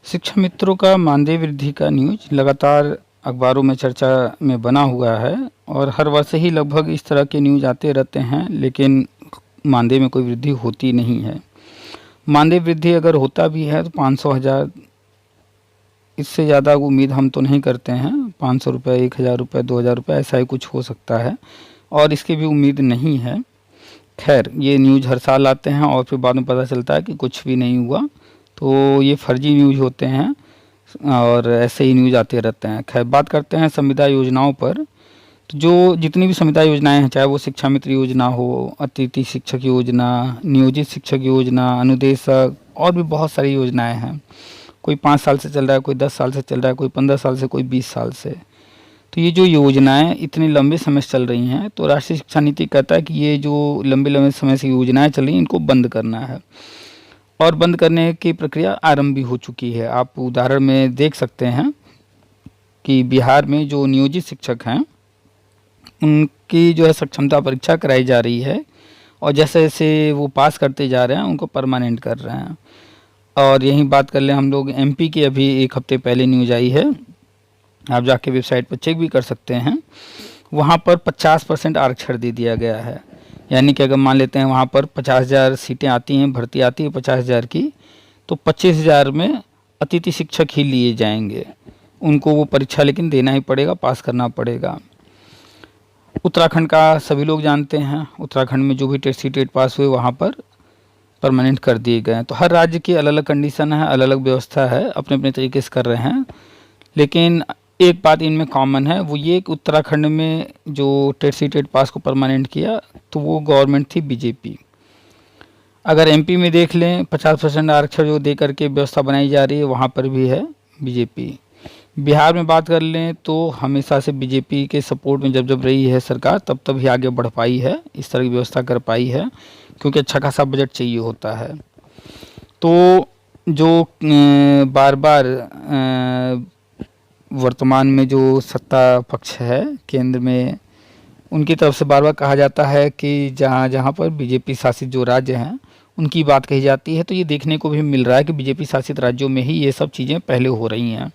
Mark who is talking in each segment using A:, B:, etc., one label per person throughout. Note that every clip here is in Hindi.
A: शिक्षा मित्रों का मानदेय वृद्धि का न्यूज लगातार अखबारों में चर्चा में बना हुआ है और हर वर्ष ही लगभग इस तरह के न्यूज आते रहते हैं, लेकिन मानदेय में कोई वृद्धि होती नहीं है। मानदेय वृद्धि अगर होता भी है तो 500,000, इससे ज़्यादा उम्मीद हम तो नहीं करते हैं। 500 रुपये, 1,000 रुपये, 2,000 रुपये ऐसा ही कुछ हो सकता है और इसकी भी उम्मीद नहीं है। खैर, ये न्यूज हर साल आते हैं और फिर बाद में पता चलता है कि कुछ भी नहीं हुआ, तो ये फर्जी न्यूज होते हैं और ऐसे ही न्यूज आते रहते हैं। खैर, बात करते हैं संविदा योजनाओं पर। तो जो जितनी भी संविदा योजनाएं हैं, चाहे वो शिक्षा मित्र योजना हो, अतिथि शिक्षक योजना, नियोजित शिक्षक योजना, अनुदेशक और भी बहुत सारी योजनाएं हैं। कोई 5 साल से चल रहा है, कोई 10 साल से चल रहा है, कोई 15 साल से, कोई 20 साल से। तो ये जो योजनाएं इतने लंबे समय से चल रही हैं, तो राष्ट्रीय शिक्षा नीति कहता है कि ये जो लंबे लंबे समय से योजनाएं चल रही हैं, इनको बंद करना है और बंद करने की प्रक्रिया आरंभ भी हो चुकी है। आप उदाहरण में देख सकते हैं कि बिहार में जो नियोजित शिक्षक हैं, उनकी जो है सक्षमता परीक्षा कराई जा रही है और जैसे जैसे वो पास करते जा रहे हैं उनको परमानेंट कर रहे हैं। और यही बात कर लें हम लोग एमपी की, अभी 1 हफ्ते पहले न्यूज आई है, आप जाके वेबसाइट पर चेक भी कर सकते हैं। वहाँ पर 50% आरक्षण दे दिया गया है। यानी कि अगर मान लेते हैं वहाँ पर 50,000 सीटें आती हैं, भर्ती आती है 50,000 की, तो 25,000 में अतिथि शिक्षक ही लिए जाएंगे। उनको वो परीक्षा लेकिन देना ही पड़ेगा, पास करना पड़ेगा। उत्तराखंड का सभी लोग जानते हैं, उत्तराखंड में जो भी टेट पास हुए वहाँ पर परमानेंट कर दिए गए हैं। तो हर राज्य की अलग अलग कंडीशन है, अलग अलग व्यवस्था है, अपने अपने तरीके से कर रहे हैं। लेकिन एक बात इनमें कॉमन है, वो ये कि उत्तराखंड में जो टेट पास को परमानेंट किया तो वो गवर्नमेंट थी बीजेपी। अगर एमपी में देख लें, 50% आरक्षण जो दे करके व्यवस्था बनाई जा रही है, वहाँ पर भी है बीजेपी। बिहार में बात कर लें तो हमेशा से बीजेपी के सपोर्ट में जब जब रही है सरकार, तब तब ही आगे बढ़ पाई है, इस तरह की व्यवस्था कर पाई है, क्योंकि अच्छा खासा बजट चाहिए होता है। तो जो बार बार वर्तमान में जो सत्ता पक्ष है केंद्र में, उनकी तरफ से बार बार कहा जाता है कि जहाँ जहाँ पर बीजेपी शासित जो राज्य हैं उनकी बात कही जाती है। तो ये देखने को भी मिल रहा है कि बीजेपी शासित राज्यों में ही ये सब चीज़ें पहले हो रही हैं।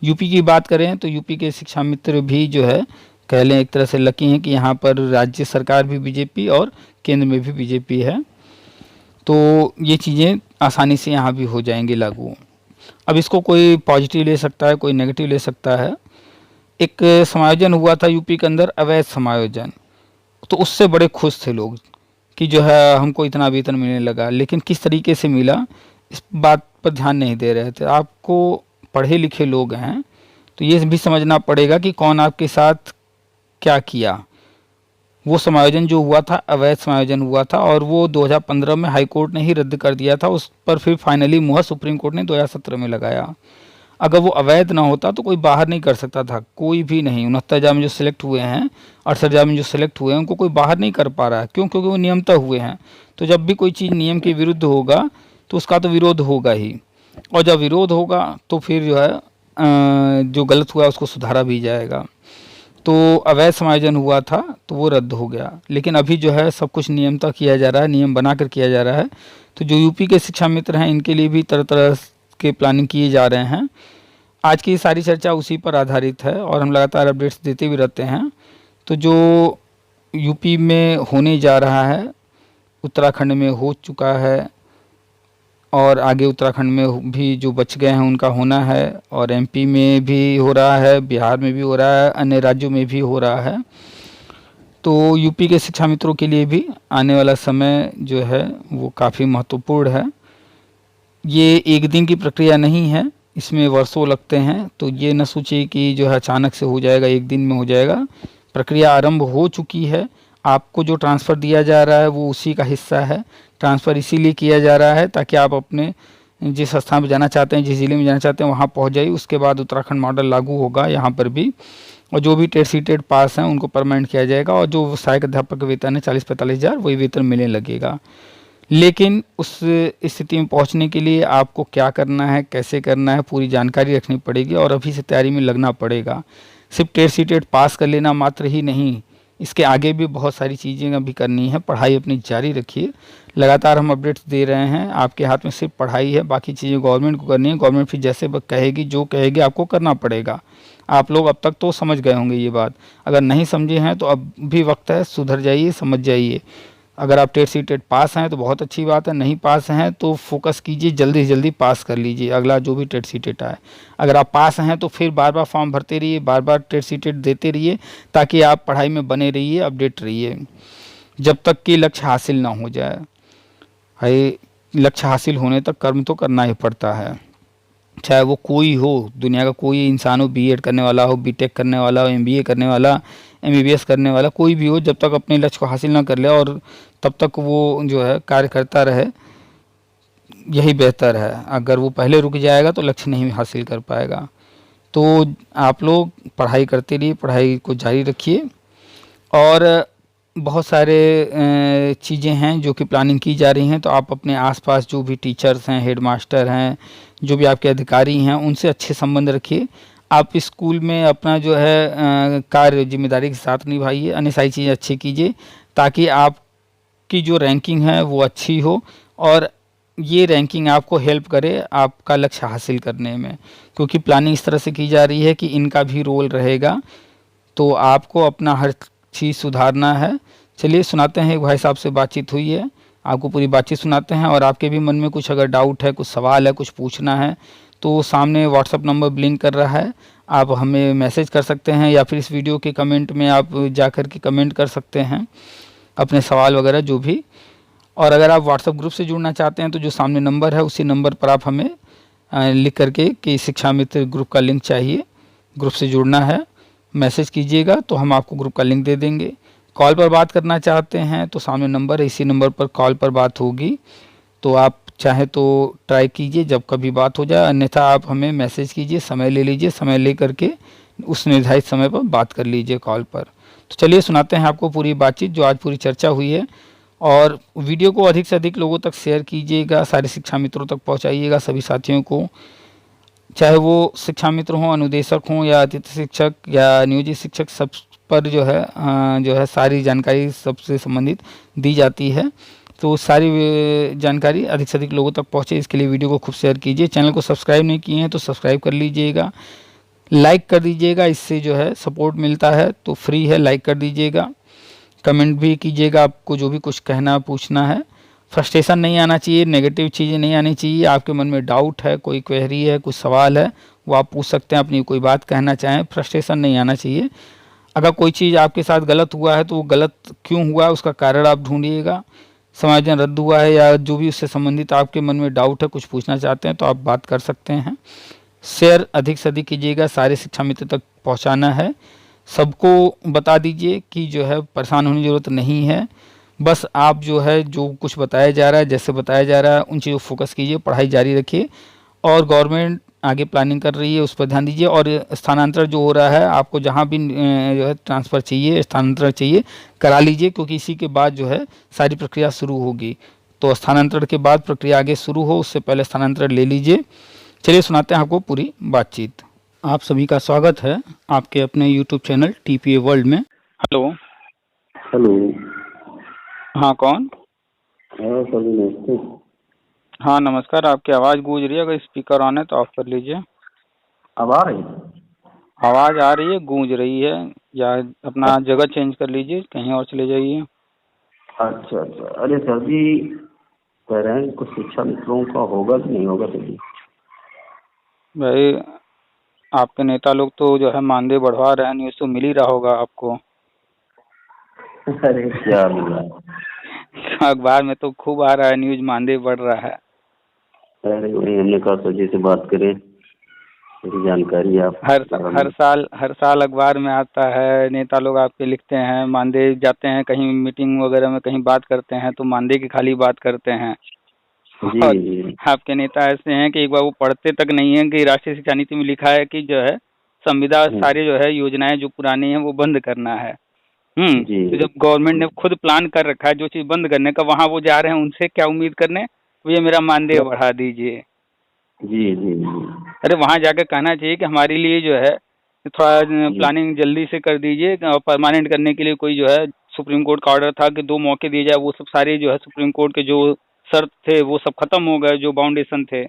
A: यूपी की बात करें तो यूपी के शिक्षा मित्र भी जो है, कह लें एक तरह से लकी हैं कि यहाँ पर राज्य सरकार भी बीजेपी और केंद्र में भी बीजेपी है, तो ये चीज़ें आसानी से यहाँ भी हो जाएंगी लागू। अब इसको कोई पॉजिटिव ले सकता है, कोई नेगेटिव ले सकता है। एक समायोजन हुआ था यूपी के अंदर, अवैध समायोजन, तो उससे बड़े खुश थे लोग कि जो है हमको इतना वेतन मिलने लगा, लेकिन किस तरीके से मिला इस बात पर ध्यान नहीं दे रहे थे। आपको पढ़े लिखे लोग हैं तो ये भी समझना पड़ेगा कि कौन आपके साथ क्या किया। वो समायोजन जो हुआ था अवैध समायोजन हुआ था और वो 2015 में हाई कोर्ट ने ही रद्द कर दिया था। उस पर फिर फाइनली मुहर सुप्रीम कोर्ट ने 2017 में लगाया। अगर वो अवैध ना होता तो कोई बाहर नहीं कर सकता था, कोई भी नहीं। 69,000 में जो सिलेक्ट हुए हैं, 68,000 में जो सिलेक्ट हुए हैं, उनको कोई बाहर नहीं कर पा रहा है। क्यों? क्योंकि वो नियमतः हुए हैं। तो जब भी कोई चीज़ नियम के विरुद्ध होगा तो उसका तो विरोध होगा ही, और जब विरोध होगा तो फिर जो है जो गलत हुआ उसको सुधारा भी जाएगा। तो अवैध समायोजन हुआ था तो वो रद्द हो गया, लेकिन अभी जो है सब कुछ नियमतः किया जा रहा है, नियम बनाकर किया जा रहा है। तो जो यूपी के शिक्षा मित्र हैं इनके लिए भी तरह तरह के प्लानिंग किए जा रहे हैं। आज की सारी चर्चा उसी पर आधारित है और हम लगातार अपडेट्स देते भी रहते हैं। तो जो यूपी में होने जा रहा है, उत्तराखंड में हो चुका है और आगे उत्तराखंड में भी जो बच गए हैं उनका होना है, और एमपी में भी हो रहा है, बिहार में भी हो रहा है, अन्य राज्यों में भी हो रहा है। तो यूपी के शिक्षा मित्रों के लिए भी आने वाला समय जो है वो काफ़ी महत्वपूर्ण है। ये एक दिन की प्रक्रिया नहीं है, इसमें वर्षों लगते हैं। तो ये न सोचिए कि जो है अचानक से हो जाएगा, एक दिन में हो जाएगा। प्रक्रिया आरंभ हो चुकी है। आपको जो ट्रांसफ़र दिया जा रहा है वो उसी का हिस्सा है। ट्रांसफ़र इसीलिए किया जा रहा है ताकि आप अपने जिस स्थान पर जाना चाहते हैं, जिस ज़िले में जाना चाहते हैं, वहाँ पहुँच जाइए। उसके बाद उत्तराखंड मॉडल लागू होगा यहाँ पर भी, और जो भी टेट पास हैं उनको परमानेंट किया जाएगा, और जो सहायक अध्यापक का वेतन है 40-45 हज़ार, वही वेतन मिलने लगेगा। लेकिन उस स्थिति में पहुंचने के लिए आपको क्या करना है, कैसे करना है, पूरी जानकारी रखनी पड़ेगी और अभी से तैयारी में लगना पड़ेगा। सिर्फ टेट पास कर लेना मात्र ही नहीं, इसके आगे भी बहुत सारी चीज़ें अभी करनी है। पढ़ाई अपनी जारी रखिए, लगातार हम अपडेट्स दे रहे हैं। आपके हाथ में सिर्फ पढ़ाई है, बाकी चीज़ें गवर्नमेंट को करनी है। गवर्नमेंट फिर जैसे कहेगी, जो कहेगी आपको करना पड़ेगा। आप लोग अब तक तो समझ गए होंगे ये बात, अगर नहीं समझे हैं तो अब भी वक्त है, सुधर जाइए, समझ जाइए। अगर आप टेट सी टेट पास हैं तो बहुत अच्छी बात है, नहीं पास हैं तो फोकस कीजिए, जल्दी से जल्दी पास कर लीजिए अगला जो भी टेट सी टेट आए। अगर आप पास हैं तो फिर बार बार फॉर्म भरते रहिए, बार बार टेट सी टेट देते रहिए, ताकि आप पढ़ाई में बने रहिए, अपडेट रहिए, जब तक कि लक्ष्य हासिल ना हो जाए। भाई लक्ष्य हासिल होने तक कर्म तो करना ही पड़ता है, चाहे वो कोई हो, दुनिया का कोई इंसान हो, बीएड करने वाला हो, बीटेक करने वाला हो, एमबीए करने वाला, एमबीबीएस करने वाला, कोई भी हो, जब तक अपने लक्ष्य को हासिल ना कर ले और तब तक वो जो है कार्य करता रहे, यही बेहतर है। अगर वो पहले रुक जाएगा तो लक्ष्य नहीं हासिल कर पाएगा। तो आप लोग पढ़ाई करते रहिए, पढ़ाई को जारी रखिए। और बहुत सारे चीज़ें हैं जो कि प्लानिंग की जा रही हैं, तो आप अपने आसपास जो भी टीचर्स हैं, हेडमास्टर हैं, जो भी आपके अधिकारी हैं, उनसे अच्छे संबंध रखिए। आप स्कूल में अपना जो है कार्य जिम्मेदारी के साथ निभाइए, अन्य सारी चीज़ें अच्छी कीजिए, ताकि आपकी जो रैंकिंग है वो अच्छी हो और ये रैंकिंग आपको हेल्प करे आपका लक्ष्य हासिल करने में। क्योंकि प्लानिंग इस तरह से की जा रही है कि इनका भी रोल रहेगा, तो आपको अपना हर चीज़ सुधारना है। चलिए सुनाते हैं, एक भाई साहब से बातचीत हुई है, आपको पूरी बातचीत सुनाते हैं। और आपके भी मन में कुछ अगर डाउट है, कुछ सवाल है, कुछ पूछना है, तो सामने व्हाट्सअप नंबर ब्लिंक कर रहा है, आप हमें मैसेज कर सकते हैं, या फिर इस वीडियो के कमेंट में आप जाकर के कमेंट कर सकते हैं अपने सवाल वगैरह जो भी। और अगर आप व्हाट्सएप ग्रुप से जुड़ना चाहते हैं तो जो सामने नंबर है उसी नंबर पर आप हमें लिख करके कि शिक्षा मित्र ग्रुप का लिंक चाहिए, ग्रुप से जुड़ना है, मैसेज कीजिएगा तो हम आपको ग्रुप का लिंक दे देंगे। कॉल पर बात करना चाहते हैं तो सामने नंबर है, इसी नंबर पर कॉल पर बात होगी, तो आप चाहे तो ट्राई कीजिए जब कभी बात हो जाए, अन्यथा आप हमें मैसेज कीजिए, समय ले लीजिए, समय ले करके उस निर्धारित समय पर बात कर लीजिए कॉल पर। तो चलिए सुनाते हैं आपको पूरी बातचीत जो आज पूरी चर्चा हुई है। और वीडियो को अधिक से अधिक लोगों तक शेयर कीजिएगा, सारे शिक्षा मित्रों तक पहुंचाइएगा, सभी साथियों को, चाहे वो शिक्षा मित्र हों, अनुदेशक हों, या अतिथि शिक्षक या नियोजित शिक्षक, सब पर जो है सारी जानकारी सबसे संबंधित दी जाती है। तो सारी जानकारी अधिक से अधिक लोगों तक पहुँचे, इसके लिए वीडियो को खूब शेयर कीजिए। चैनल को सब्सक्राइब नहीं किए हैं तो सब्सक्राइब कर लीजिएगा, लाइक कर दीजिएगा, इससे जो है सपोर्ट मिलता है, तो फ्री है, लाइक कर दीजिएगा। कमेंट भी कीजिएगा, आपको जो भी कुछ कहना पूछना है। फ्रस्ट्रेशन नहीं आना चाहिए, नेगेटिव चीज़ें नहीं आनी चाहिए। आपके मन में डाउट है, कोई क्वेरी है, कुछ सवाल है, वो आप पूछ सकते हैं, अपनी कोई बात कहना चाहें, फ्रस्ट्रेशन नहीं आना चाहिए। अगर कोई चीज़ आपके साथ गलत हुआ है तो वो गलत क्यों हुआ है उसका कारण आप ढूंढिएगा। समायोजन रद्द हुआ है या जो भी उससे संबंधित आपके मन में डाउट है, कुछ पूछना चाहते हैं, तो आप बात कर सकते हैं। शेयर अधिक से अधिक कीजिएगा, सारे शिक्षा मित्र तक पहुंचाना है। सबको बता दीजिए कि जो है परेशान होने की ज़रूरत नहीं है, बस आप जो है जो कुछ बताया जा रहा है, जैसे बताया जा रहा है, उन चीज़ों को फोकस कीजिए, पढ़ाई जारी रखिए। और गवर्नमेंट आगे प्लानिंग कर रही है, उस पर ध्यान दीजिए। और स्थानांतरण जो हो रहा है, आपको जहाँ भी जो है ट्रांसफ़र चाहिए, स्थानांतरण चाहिए, करा लीजिए, क्योंकि इसी के बाद जो है सारी प्रक्रिया शुरू होगी। तो स्थानांतरण के बाद प्रक्रिया आगे शुरू हो, उससे पहले स्थानांतरण ले लीजिए। चलिए सुनाते हैं आपको पूरी बातचीत। आप सभी का स्वागत है आपके अपने यूट्यूब चैनल टीपीए वर्ल्ड में। हेलो।
B: हेलो।
A: हाँ, कौन?
B: हाँ सर, नमस्ते।
A: हाँ नमस्कार, आपकी आवाज़ गूंज रही है, अगर स्पीकर ऑन है तो ऑफ कर लीजिए।
B: अब आ रही?
A: आवाज़ आ रही है, गूंज रही है, या अपना जगह चेंज कर लीजिए, कहीं और चले जाइए।
B: अच्छा अच्छा। अरे सर जी, कह रहे हैं कुछ शिक्षा मित्रों का होगा कि नहीं होगा सर जी?
A: भाई आपके नेता लोग तो जो है मानदेय बढ़वा रहे हैं, न्यूज़ तो मिल ही रहा होगा आपको।
B: अरे क्या मिल रहा है?
A: अखबार में तो खूब आ रहा है न्यूज़, मानदेय बढ़ रहा है।
B: अरे वही हमने कहा सर जी से बात करें, मेरी जानकारी आप
A: हर साल अखबार में आता है, नेता लोग आपके लिखते हैं, मानदेय जाते हैं कहीं मीटिंग वगैरह में, कहीं बात करते हैं तो मानदेय की खाली बात करते हैं।
B: जी
A: और
B: जी।
A: आपके नेता ऐसे हैं कि एक बार वो पढ़ते तक नहीं है कि राष्ट्रीय शिक्षा नीति में लिखा है कि जो है संविदा सारी जो है योजनाएं जो पुरानी हैं वो बंद करना है।
B: जी
A: तो जब गवर्नमेंट ने खुद प्लान कर रखा है जो चीज़ बंद करने का, वहाँ वो जा रहे हैं उनसे क्या उम्मीद करने, ये मेरा मानदेय बढ़ा दीजिए।
B: जी जी जी।
A: अरे वहाँ जाकर कहना चाहिए कि हमारे लिए जो है थोड़ा
B: जी
A: प्लानिंग जल्दी से कर दीजिए। परमानेंट करने के लिए कोई जो है सुप्रीम कोर्ट का ऑर्डर था कि 2 मौके दिए जाए, वो सब सारे जो है सुप्रीम कोर्ट के जो शर्त थे वो सब खत्म हो गए, जो बाउंडेशन थे।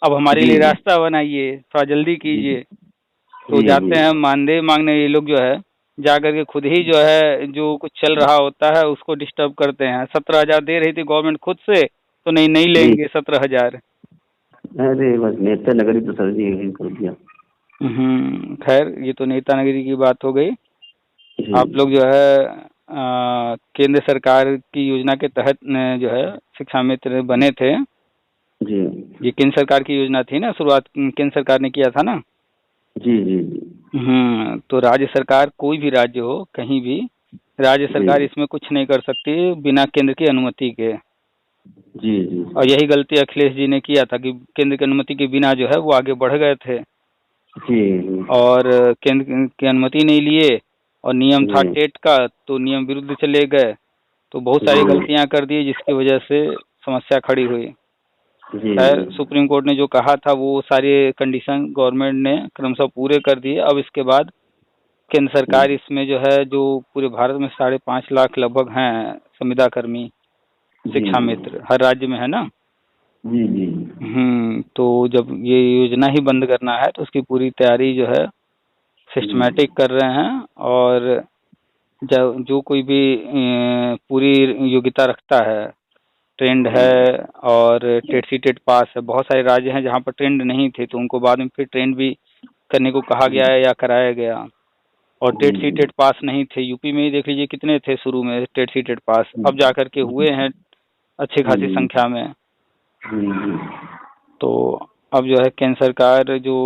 A: अब हमारे
B: जी
A: लिए
B: जी
A: रास्ता बनाइए, थोड़ा जल्दी
B: जी
A: कीजिए। तो
B: जी जी
A: जाते हैं मानदेय मांगने ये लोग, जो है जा करके खुद ही जो है जो कुछ चल रहा होता है उसको डिस्टर्ब करते हैं। 17,000 दे रही थी गवर्नमेंट खुद से, तो नहीं नहीं
B: जी।
A: लेंगे 17,000।
B: अरे बस नेता नगरी तो सर जी यही कर दिया।
A: खैर ये तो नेता नगरी की बात हो गई।
B: जी
A: आप लोग जो है केंद्र सरकार की योजना के तहत जो है शिक्षा मित्र बने थे।
B: जी
A: ये केंद्र सरकार की योजना थी ना, शुरुआत केंद्र सरकार ने किया था ना।
B: जी जी जी
A: तो राज्य सरकार, कोई भी राज्य हो कहीं भी, राज्य
B: जी
A: सरकार इसमें कुछ नहीं कर सकती बिना केंद्र की अनुमति के।
B: जी जी
A: और यही गलती अखिलेश जी ने किया था कि केंद्र की अनुमति के बिना जो है वो आगे बढ़ गए थे,
B: जी
A: और केंद्र की अनुमति नहीं लिए, और नियम था
B: जी
A: टेट का तो नियम विरुद्ध चले गए, तो बहुत सारी
B: जी
A: गलतियां कर दी जिसकी वजह से समस्या खड़ी हुई।
B: जी
A: खैर सुप्रीम कोर्ट ने जो कहा था वो सारे कंडीशन गवर्नमेंट ने क्रमशः पूरे कर दिए। अब इसके बाद केंद्र सरकार इसमें जो है, जो पूरे भारत में 5.5 लाख लगभग हैं संविदा कर्मी
B: जी
A: शिक्षा मित्र, हर राज्य में है ना।
B: जी जी
A: तो जब ये योजना ही बंद करना है तो उसकी पूरी तैयारी जो है सिस्टमैटिक कर रहे हैं। और जब जो कोई भी पूरी योग्यता रखता है, ट्रेंड है और टेट सी टेट पास है, बहुत सारे राज्य हैं जहाँ पर ट्रेंड नहीं थे तो उनको बाद में फिर ट्रेंड भी करने को कहा गया है या कराया गया। और टेट सी टेट पास नहीं थे, यूपी में ही देख लीजिए कितने थे शुरू में टेट सी टेट पास, अब जा कर के हुए हैं अच्छी खासी संख्या में। तो अब जो है केंद्र सरकार जो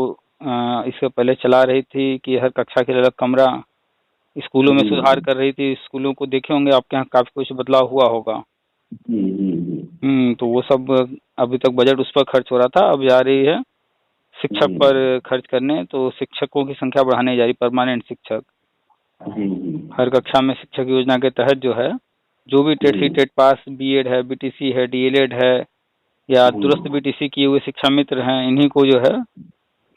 A: इससे पहले चला रही थी कि हर कक्षा के लिए अलग कमरा, स्कूलों में सुधार कर रही थी। स्कूलों को देखे होंगे आपके यहाँ, काफी कुछ बदलाव हुआ होगा। तो वो सब अभी तक बजट उस पर खर्च हो रहा था, अब जा रही है शिक्षक पर खर्च करने। तो शिक्षकों की संख्या बढ़ाने जा रही, परमानेंट शिक्षक हर कक्षा में। शिक्षक योजना के तहत जो है, जो भी TET C TET pass, BEd है, बीटीसी है, डीएलएड है, या दुरुस्त बीटीसी किए हुए शिक्षा मित्र हैं, इन्हीं को जो है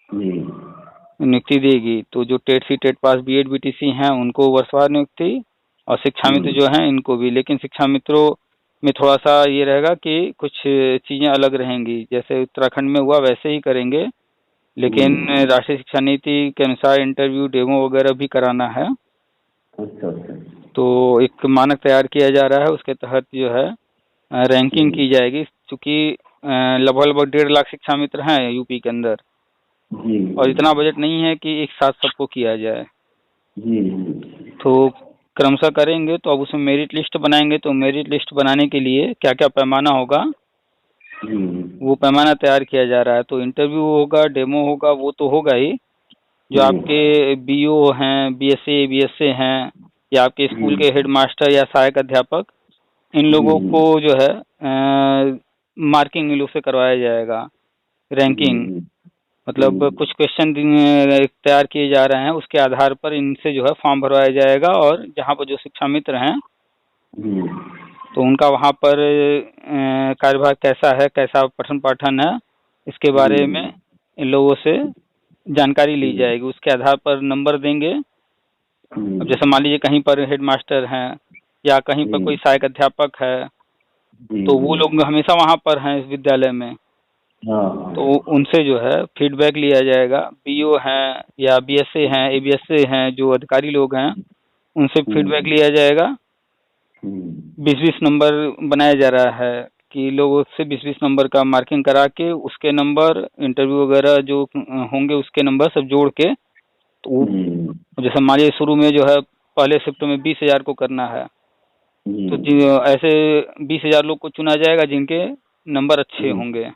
A: नियुक्ति देगी। तो जो TET C TET pass BEd BTC हैं उनको वर्षवार नियुक्ति, और शिक्षा मित्र जो हैं इनको भी। लेकिन शिक्षा मित्रों में थोड़ा सा ये रहेगा कि कुछ चीज़ें अलग रहेंगी, जैसे उत्तराखंड में हुआ वैसे ही करेंगे, लेकिन राष्ट्रीय शिक्षा नीति के अनुसार इंटरव्यू डेमो वगैरह भी कराना है। तो एक मानक तैयार किया जा रहा है, उसके तहत जो है रैंकिंग की जाएगी। चूँकि लगभग 1.5 लाख शिक्षा मित्र हैं यूपी के अंदर, और इतना बजट नहीं है कि एक साथ सबको किया जाए। तो क्रमशः करेंगे। तो अब उसमें मेरिट लिस्ट बनाएंगे, तो मेरिट लिस्ट बनाने के लिए क्या क्या पैमाना होगा वो पैमाना तैयार किया जा रहा है। तो इंटरव्यू होगा, डेमो होगा, वो तो होगा ही। जो आपके बीओ हैं, बीएसए बीएसए हैं, या आपके स्कूल के हेडमास्टर या सहायक अध्यापक, इन लोगों को जो है मार्किंग इन लोग से करवाया जाएगा। रैंकिंग मतलब कुछ क्वेश्चन तैयार किए जा रहे हैं, उसके आधार पर इनसे जो है फॉर्म भरवाया जाएगा, और जहाँ पर जो शिक्षा मित्र हैं तो उनका वहाँ पर कार्यभार कैसा है, कैसा पठन पाठन है, इसके बारे में इन लोगों से जानकारी ली जाएगी। उसके आधार पर नंबर देंगे। अब जैसे मान लीजिए कहीं पर हेडमास्टर हैं या कहीं पर कोई सहायक अध्यापक है, तो वो लोग हमेशा वहाँ पर हैं इस विद्यालय में, तो उनसे जो है फीडबैक लिया जाएगा। बीओ हैं या बीएसए हैं, एबीएसए हैं, जो अधिकारी लोग हैं, उनसे फीडबैक लिया जाएगा। 20-20 नंबर बनाया जा रहा है कि लोगों से 20-20 नंबर का मार्किंग करा के उसके नंबर, इंटरव्यू वगैरह जो होंगे उसके नंबर सब जोड़ के, तो जैसे मान लीजिए शुरू में जो है पहले शिफ्ट में 20,000 को करना है, तो ऐसे 20,000 लोग को चुना जाएगा जिनके नंबर अच्छे होंगे।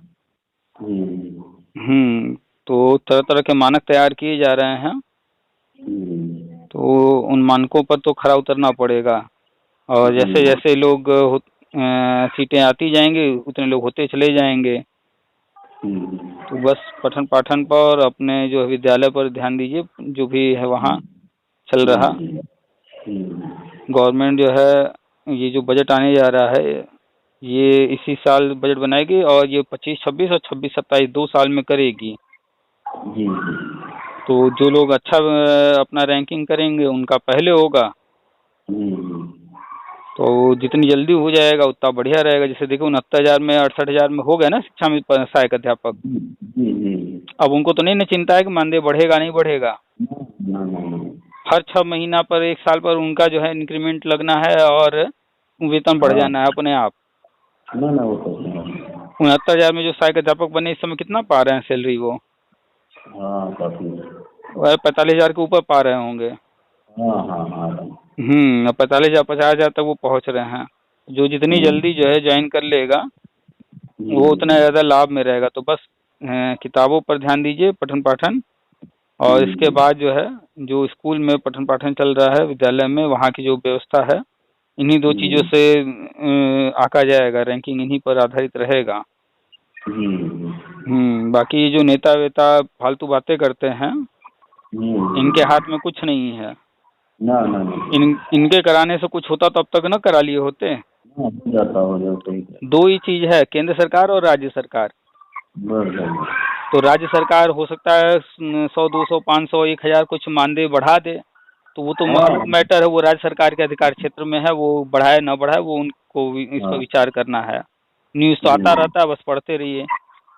A: तो तरह तरह के मानक तैयार किए जा रहे हैं। तो उन मानकों पर तो खरा उतरना पड़ेगा, और जैसे जैसे लोग सीटें आती जाएंगी उतने लोग होते चले जाएंगे। तो बस पठन पाठन पर, अपने जो विद्यालय पर ध्यान दीजिए, जो भी है वहाँ चल रहा। गवर्नमेंट जो है ये जो बजट आने जा रहा है, ये इसी साल बजट बनाएगी, और ये 25-26 और 26-27 2 साल में करेगी। तो जो लोग अच्छा अपना रैंकिंग करेंगे उनका पहले होगा।
B: हम्म,
A: तो जितनी जल्दी हो जाएगा उतना बढ़िया रहेगा। जैसे देखो 69,000 में 68,000 में हो गए ना शिक्षा में सहायक अध्यापक। अब उनको तो नहीं ना चिंता है कि मानदेय बढ़ेगा नहीं बढ़ेगा।
B: ना ना ना।
A: हर 6 महीना पर 1 साल पर उनका जो है इंक्रीमेंट लगना है और वेतन बढ़
B: हाँ,
A: जाना है अपने आप।
B: ना ना वो तो है।
A: 69,000 में जो सहायक अध्यापक बने इस समय कितना पा रहे हैं सैलरी वो?
B: हाँ काफी।
A: वह 45,000 के ऊपर पा रहे होंगे।
B: हाँ हाँ हाँ।
A: 45,000 50,000 तक वो पहुंच रहे हैं। जो जितनी जल्दी जो है ज्वाइन कर लेगा वो उतना ज़्यादा लाभ में रहेगा। तो बस किताबों पर ध्यान दीजिए, पठन पाठन, और इसके बाद जो है जो स्कूल में पठन पाठन चल रहा है विद्यालय में वहाँ की जो व्यवस्था है इन्हीं दो चीज़ों से आंका जाएगा, रैंकिंग इन्हीं पर आधारित रहेगा। बाकी जो नेता वेता फालतू बातें करते हैं इनके हाथ में कुछ नहीं है।
B: ना ना ना।
A: इनके कराने से कुछ होता तो अब तक न करा लिए होते।
B: हाँ, हो जाता हो जाता ही।
A: दो ही चीज है, केंद्र सरकार और राज्य सरकार।
B: बस
A: तो राज्य सरकार हो सकता है 100 200 500 1000 कुछ मानदेय बढ़ा दे, तो वो तो मसरूफ मैटर है, वो राज्य सरकार के अधिकार क्षेत्र में है, वो बढ़ाए ना बढ़ाए वो उनको इस पर विचार करना है। न्यूज़ तो आता रहता है, बस पढ़ते रहिए।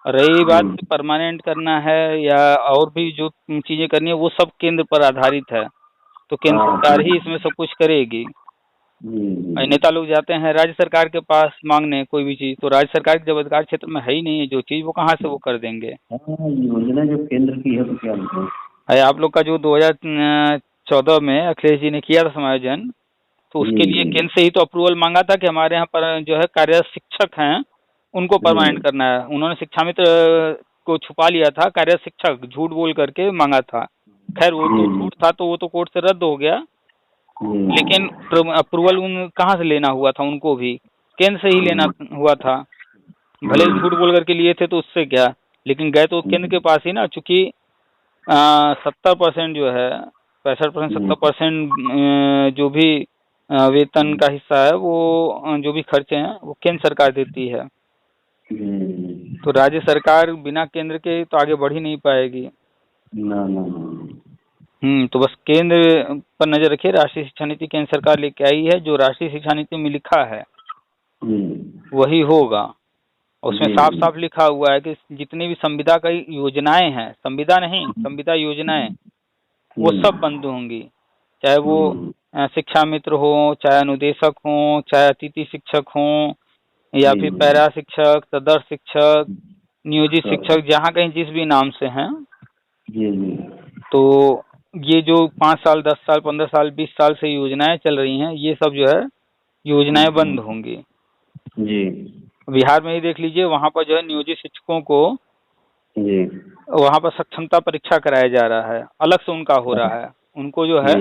A: रही बात परमानेंट करना है या और भी जो चीजें करनी है वो सब केंद्र पर आधारित है। तो केंद्र सरकार ही इसमें सब कुछ करेगी। नेता लोग जाते हैं राज्य सरकार के पास मांगने कोई भी चीज, तो राज्य सरकार के जब अधिकार क्षेत्र में है ही नहीं है जो चीज, वो कहाँ से वो कर देंगे।
B: योजना जब केंद्र की है तो क्या मतलब?
A: है आप लोग का जो 2014 में अखिलेश जी ने किया था समायोजन, तो उसके लिए केंद्र से ही तो अप्रूवल मांगा था कि हमारे यहाँ पर जो है कार्यरत शिक्षक हैं उनको परमानेंट करना है। उन्होंने शिक्षा मित्र को छुपा लिया था, कार्यरत शिक्षक झूठ बोल करके मांगा था। खैर वो तो झूठ था, तो वो तो कोर्ट से रद्द हो गया, लेकिन अप्रूवल उन कहाँ से लेना हुआ था, उनको भी केंद्र से ही लेना हुआ था। भले झूठ बोल करके लिए थे तो उससे क्या, लेकिन गए तो केंद्र के पास ही ना। चूंकि 70% जो है 65% 70% जो भी वेतन का हिस्सा है वो जो भी खर्चे हैं वो केंद्र सरकार देती है। तो राज्य सरकार बिना केंद्र के तो आगे बढ़ ही नहीं पाएगी।
B: ना ना।
A: तो बस केंद्र पर नजर रखिए। राष्ट्रीय शिक्षा नीति केंद्र सरकार लेके आई है, जो राष्ट्रीय शिक्षा नीति में लिखा है वही होगा। उसमें साफ साफ लिखा हुआ है कि जितनी भी संविदा की योजनाएं हैं, संविदा नहीं संविदा योजनाएं, वो सब बंद होंगी। चाहे वो शिक्षा मित्र हो, चाहे अनुदेशक हो, चाहे अतिथि शिक्षक हो, या फिर पैरा शिक्षक, तदर्थ शिक्षक, नियोजित शिक्षक, जहाँ कहीं जिस भी नाम से हैं। तो ये जो 5 साल 10 साल 15 साल 20 साल से योजनाएं चल रही हैं, ये सब जो है योजनाएं बंद होंगी। बिहार में ही देख लीजिए, वहाँ पर जो है नियोजित शिक्षकों को वहाँ पर सक्षमता परीक्षा कराया जा रहा है, अलग से उनका हो रहा है। उनको जो है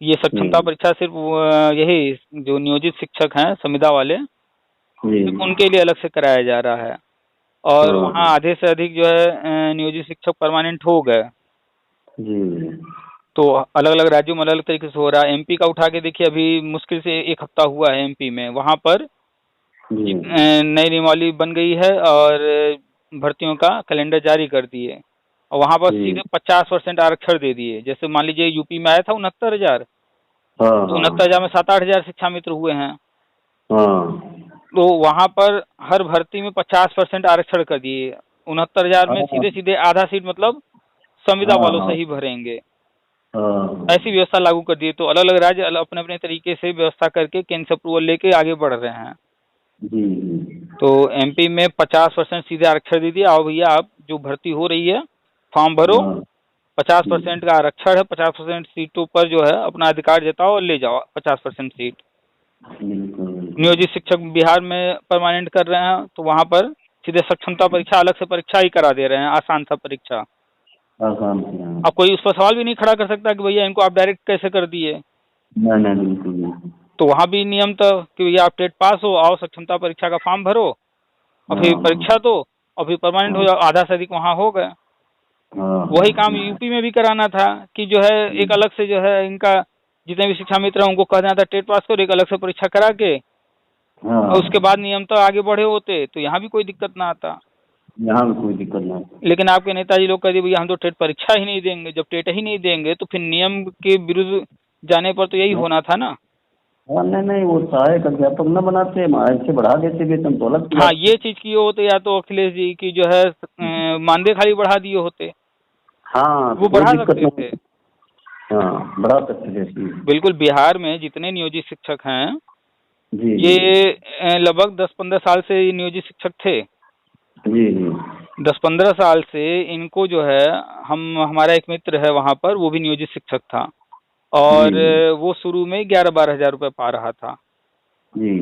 A: ये सक्षमता परीक्षा सिर्फ यही जो नियोजित शिक्षक हैं संविदा वाले, सिर्फ उनके लिए अलग से कराया जा रहा है। और वहाँ आधे से अधिक जो है नियोजित शिक्षक परमानेंट हो गए। तो अलग अलग राज्यों में अलग अलग तरीके से हो रहा है। एमपी का उठा के देखिए, अभी मुश्किल से 1 हफ्ता हुआ है एमपी में, वहाँ पर नई नियमावली बन गई है और भर्तियों का कैलेंडर जारी कर दिए, और वहाँ पर सीधे 50% आरक्षण दे दिए। जैसे मान लीजिए यूपी में आया था 69,000, तो 69,000 में 7-8 हजार शिक्षा मित्र हुए हैं। तो वहाँ पर हर भर्ती में 50% आरक्षण कर दिए। 69,000 में सीधे सीधे आधा सीट मतलब संविदा वालों से ही भरेंगे, ऐसी व्यवस्था लागू कर दी। तो अलग अलग राज्य अपने अपने तरीके से व्यवस्था करके केंद्र से अप्रूवल लेके आगे बढ़ रहे हैं। तो एमपी में 50% सीधे आरक्षण दे दिया। आओ भैया, आप जो भर्ती हो रही है फॉर्म भरो, 50% का आरक्षण है, 50% सीटों पर जो है अपना अधिकार जताओ और ले जाओ 50% सीट। नियोजित शिक्षक बिहार में परमानेंट कर रहे हैं, तो वहाँ पर सीधे सक्षमता परीक्षा अलग से परीक्षा ही करा दे रहे हैं, आसान सा परीक्षा। अब कोई उस पर सवाल भी नहीं खड़ा कर सकता कि भैया इनको आप डायरेक्ट कैसे कर दिए। तो वहाँ भी नियम था कि भैया आप टेट पास हो, आओ सक्षमता परीक्षा का फॉर्म भरो और फिर परीक्षा दो और फिर परमानेंट हो जाओ। आधा से अधिक वहाँ हो गए। वही काम यूपी में भी कराना था कि जो है एक अलग से जो है इनका जितने भी शिक्षा मित्र हैं उनको कहना था टेट पास करो, एक अलग से परीक्षा करा के, और उसके बाद नियम तो आगे बढ़े होते तो यहाँ भी कोई दिक्कत ना आता।
B: यहाँ भी कोई दिक्कत नहीं।
A: लेकिन आपके नेताजी लोग कहते भैया हम तो टेट परीक्षा ही नहीं देंगे। जब टेट ही नहीं देंगे तो फिर नियम के विरुद्ध जाने पर तो यही होना था ना।
B: हाँ नहीं नहीं, वो सहायक अध्यापक न बनाते, ऐसे बढ़ा देते वेतन तो अलग की
A: हाँ,
B: बात।
A: ये चीज किए होते या तो अखिलेश जी की जो है मानदेय खाली बढ़ा दिए होते,
B: हाँ
A: वो
B: कोई
A: बढ़ा
B: दिक्कत
A: सकते थे।
B: नहीं। हाँ बढ़ा सकते थे इसकी।
A: बिल्कुल, बिहार में जितने नियोजित शिक्षक हैं
B: जी
A: ये
B: जी
A: लगभग 10-15 साल से ये नियोजित शिक्षक थे।
B: जी जी
A: 10-15 साल से इनको जो है, हमारा एक मित्र है वहाँ पर, वो भी नियोजित शिक्षक था
B: जी
A: और वो शुरू में 11-12 हजार रुपये पा रहा था।
B: जी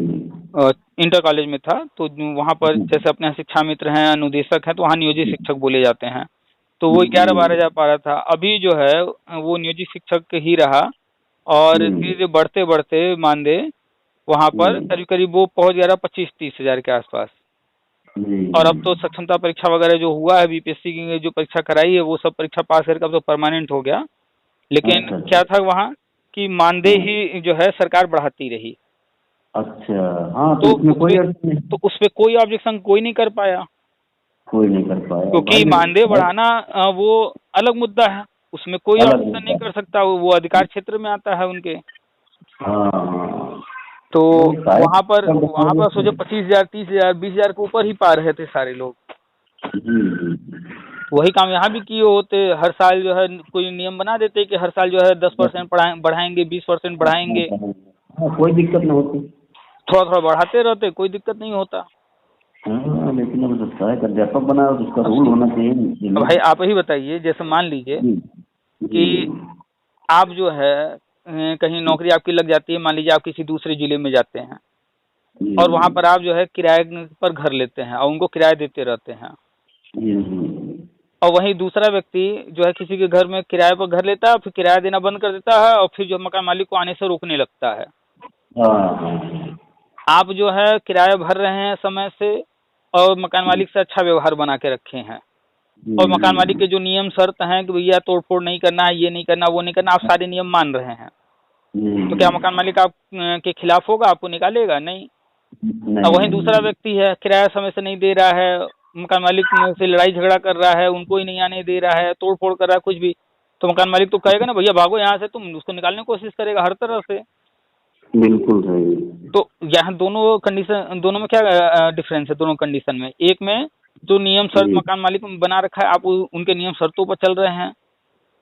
A: इंटर कॉलेज में था तो वहाँ पर
B: जी
A: जैसे अपने यहाँ शिक्षा मित्र हैं, अनुदेशक हैं, तो वहाँ नियोजित
B: जी
A: शिक्षक बोले जाते हैं। तो वो 11-12 हजार पा रहा था। अभी जो है वो नियोजित शिक्षक ही रहा और धीरे बढ़ते बढ़ते मानदेय वहाँ पर करीब करीब वो पहुँच गया 25-30 हजार के आसपास। और अब तो सक्षमता परीक्षा वगैरह जो हुआ है, बीपीएससी की जो परीक्षा कराई है, वो सब परीक्षा पास करके अब तो परमानेंट हो गया। लेकिन
B: अच्छा
A: क्या
B: अच्छा
A: था वहाँ कि मानदेय ही जो है सरकार बढ़ाती रही।
B: अच्छा। हाँ तो
A: तो
B: इसमें कोई
A: उसपे
B: अड़चन नहीं,
A: तो उसपे कोई ऑब्जेक्शन कोई नहीं कर पाया,
B: कोई नहीं कर पाया
A: क्योंकि
B: भाई।
A: मानदेय बढ़ाना वो अलग मुद्दा है, उसमें कोई
B: अलग
A: ऑब्जेक्शन
B: मुद्दा
A: नहीं
B: है।
A: कर सकता, वो अधिकार क्षेत्र में आता है उनके।
B: हाँ
A: तो
B: नहीं,
A: वहाँ पर
B: शायद
A: सोचो 25 हजार, 30 हजार, 20 हजार के ऊपर ही पा रहे थे सारे लोग।
B: जी
A: वही काम यहाँ भी किए होते, हर साल जो है कोई नियम बना देते कि हर साल जो है 10% बढ़ाएंगे, 20% बढ़ाएंगे,
B: हाँ कोई दिक्कत नहीं होती।
A: थोड़ा थोड़ा बढ़ाते रहते, कोई दिक्कत नहीं होता।
B: हाँ लेकिन अब जब सहायक अध्यापक बना है तो उसका
A: अब
B: रूल होना चाहिए ना
A: अब
B: इसमें।
A: भाई आप ही बताइए, जैसे मान लीजिए
B: जी जी
A: कि आप जो है कहीं नौकरी आपकी लग जाती है, मान लीजिए आप किसी दूसरे जिले में जाते हैं
B: जी
A: और वहाँ पर आप जो है किराए पर घर लेते हैं और उनको किराया देते रहते हैं,
B: जी जी
A: और वहीं दूसरा व्यक्ति जो है किसी के घर में किराए पर घर लेता है, फिर किराया देना बंद कर देता है और फिर जो मकान मालिक को आने से रोकने लगता है।
B: हाँ हाँ
A: आप जो है किराया भर रहे हैं समय से और मकान मालिक से अच्छा व्यवहार बना के रखे हैं, और मकान मालिक के जो नियम शर्त हैं कि भैया तोड़फोड़ नहीं करना है, ये नहीं करना, वो नहीं करना, आप सारे नियम मान रहे हैं, तो क्या मकान मालिक आप के खिलाफ होगा, आपको निकालेगा नहीं।
B: नहीं
A: अब वहीं दूसरा
B: नहीं
A: व्यक्ति है किराया समय से नहीं दे रहा है, मकान मालिक से लड़ाई झगड़ा कर रहा है, उनको ही नहीं आने दे रहा है, तोड़ फोड़ कर रहा है कुछ भी, तो मकान मालिक तो कहेगा ना भैया भागो यहाँ से, तुम उसको निकालने की कोशिश करेगा हर तरह से।
B: बिल्कुल सही।
A: तो यहाँ दोनों कंडीशन, दोनों में क्या डिफरेंस है, दोनों कंडीशन में, एक में जो नियम शर्त
B: जी
A: मकान मालिक ने बना रखा है, आप उनके नियम शर्तों पर चल रहे हैं,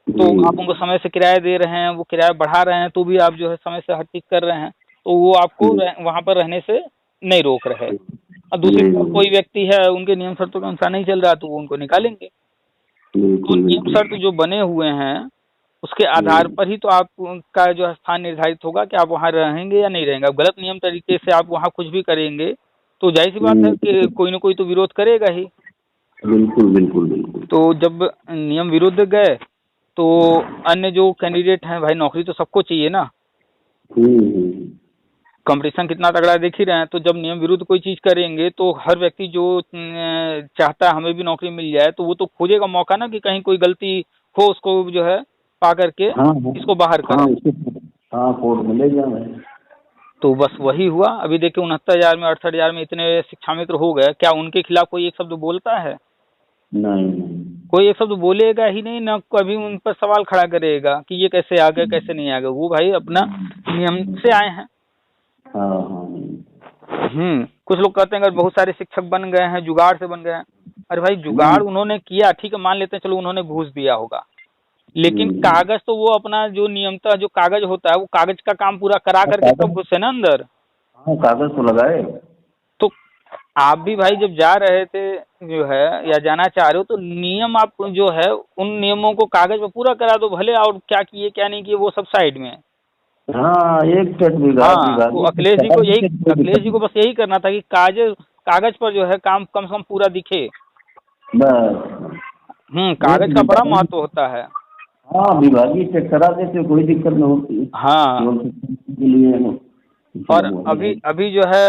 A: तो
B: जी
A: आप उनको समय से किराया दे रहे हैं, वो किराया बढ़ा रहे हैं तो भी आप जो है समय से हर चीज कर रहे हैं, तो वो आपको वहाँ पर रहने से नहीं रोक रहे। और दूसरी तरफ
B: जी
A: कोई व्यक्ति है उनके नियम शर्तों के अनुसार नहीं चल रहा तो वो उनको निकालेंगे। तो
B: बिल्कुल
A: नियम
B: बिल्कुल।
A: शर्त जो बने हुए हैं उसके आधार पर ही तो आपका जो है स्थान निर्धारित होगा कि आप वहाँ रहेंगे या नहीं रहेंगे। अब गलत नियम तरीके से आप वहाँ कुछ भी करेंगे तो जाहिर सी बात है कि कोई ना कोई तो विरोध करेगा ही।
B: बिल्कुल बिल्कुल बिल्कुल।
A: तो जब नियम विरुद्ध गए तो अन्य जो कैंडिडेट हैं, भाई नौकरी तो सबको चाहिए ना,
B: हम्म।
A: कंपटीशन कितना तगड़ा देख ही रहे हैं, तो जब नियम विरुद्ध कोई चीज करेंगे तो हर व्यक्ति जो चाहता है हमें भी नौकरी मिल जाए तो वो तो खोजेगा मौका ना कि कहीं कोई गलती हो उसको जो है पा करके
B: हाँ हाँ
A: इसको बाहर
B: हाँ
A: करें।
B: हाँ कोर्ट में ले जाना है।
A: तो बस वही हुआ। अभी देखिए 69 हजार में 68 हजार में इतने शिक्षा मित्र हो गए, क्या उनके खिलाफ कोई एक शब्द बोलता है?
B: नहीं
A: कोई एक शब्द बोलेगा ही नहीं, ना कभी उन पर सवाल खड़ा करेगा कि ये कैसे आ गए कैसे नहीं आ गए। वो भाई अपना नियम से आए हैं।
B: हाँ हाँ
A: कुछ लोग कहते हैं अगर बहुत सारे शिक्षक बन गए हैं जुगाड़ से बन गए हैं, अरे भाई जुगाड़ उन्होंने किया ठीक है, मान लेते हैं चलो उन्होंने घूस दिया होगा, लेकिन कागज तो वो अपना जो नियमतः जो कागज होता है वो कागज का काम पूरा करा करके तब घुसे ना अंदर।
B: हाँ कागज तो लगाए।
A: तो आप भी भाई जब जा रहे थे जो है या जाना चाह रहे हो तो नियम आप जो है उन नियमों को कागज पे पूरा करा दो भले, और क्या किए क्या नहीं किए वो सब साइड में।
B: हाँ एक सेट
A: हाँ, तो अखिलेश जी को
B: बस।
A: बस यही करना था कि कागज पर जो है काम कम से कम पूरा दिखे। कागज का बड़ा महत्व होता है।
B: हाँ विभागीय चेक करा देते कोई दिक्कत नहीं होती
A: हाँ,
B: के लिए।
A: और अभी जो है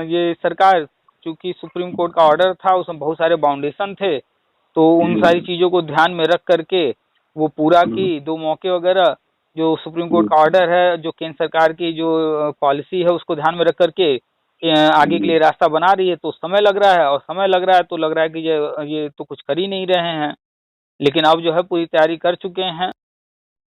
A: ये सरकार, चूंकि सुप्रीम कोर्ट का ऑर्डर था उसमें बहुत सारे बाउंडेशन थे, तो उन सारी चीज़ों को ध्यान में रख करके वो पूरा की 2 मौके वगैरह, जो सुप्रीम कोर्ट का ऑर्डर है, जो केंद्र सरकार की जो पॉलिसी है उसको ध्यान में रख करके आगे के लिए रास्ता बना रही है, तो समय लग रहा है, और समय लग रहा है तो लग रहा है कि ये तो कुछ कर ही नहीं रहे हैं। लेकिन अब जो है पूरी तैयारी कर चुके हैं।